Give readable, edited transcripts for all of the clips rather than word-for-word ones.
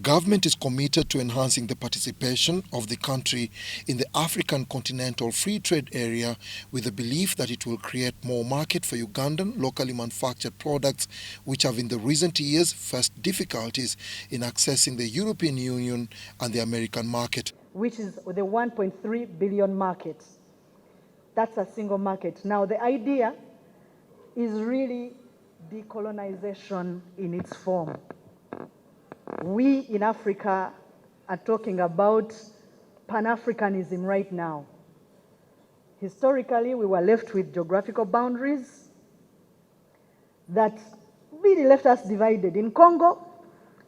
Government is committed to enhancing the participation of the country in the African continental free trade area with the belief that it will create more market for Ugandan locally manufactured products which have in the recent years faced difficulties in accessing the European Union and the American market. Which is the 1.3 billion market. That's a single market. Now the idea is really decolonization in its form. We in Africa are talking about Pan-Africanism right now. Historically, we were left with geographical boundaries that really left us divided. In Congo,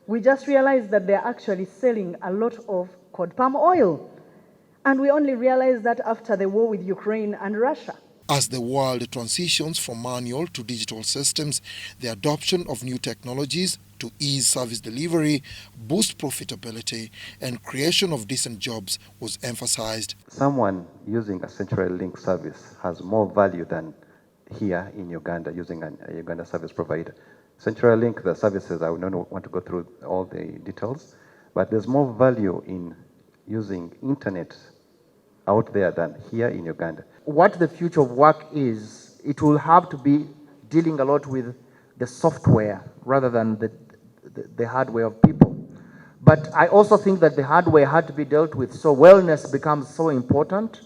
we just realized that they're actually selling a lot of cod palm oil. And we only realized that after the war with Ukraine and Russia. As the world transitions from manual to digital systems, the adoption of new technologies to ease service delivery, boost profitability, and creation of decent jobs was emphasized. Someone using a central link service has more value than here in Uganda using a Uganda service provider. Central link, the services, I would not want to go through all the details, but there's more value in using internet out there than here in Uganda. What the future of work is, it will have to be dealing a lot with the software rather than the hardware of people. But I also think that the hardware had to be dealt with, so wellness becomes so important,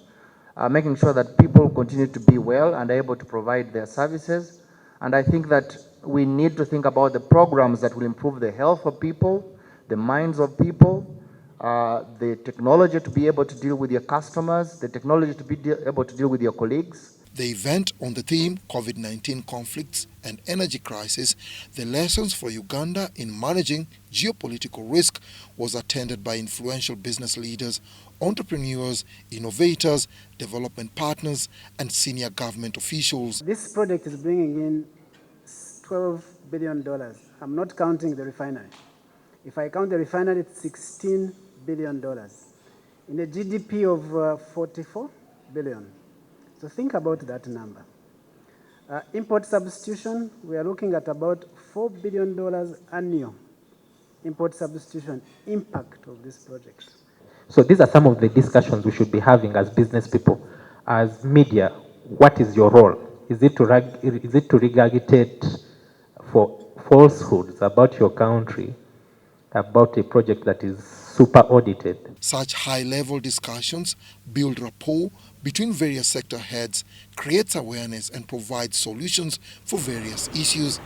making sure that people continue to be well and able to provide their services. And I think that we need to think about the programs that will improve the health of people, the minds of people, the technology to be able to deal with your customers, the technology to be able to deal with your colleagues. The event on the theme COVID-19 conflicts and energy crisis, the lessons for Uganda in managing geopolitical risk, was attended by influential business leaders, entrepreneurs, innovators, development partners, and senior government officials. This project is bringing in $12 billion. I'm not counting the refinery. If I count the refinery, it's $16 billion. In a GDP of 44 billion. So think about that number. Import substitution, we are looking at about $4 billion annual import substitution impact of this project. So these are some of the discussions we should be having as business people. As media, what is your role? Is it to regurgitate for falsehoods about your country, about a project that is super audited? Such high-level discussions build rapport between various sector heads, creates awareness, and provides solutions for various issues.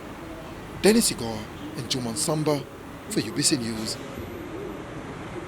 Dennis Igor and Juman Samba for UBC News.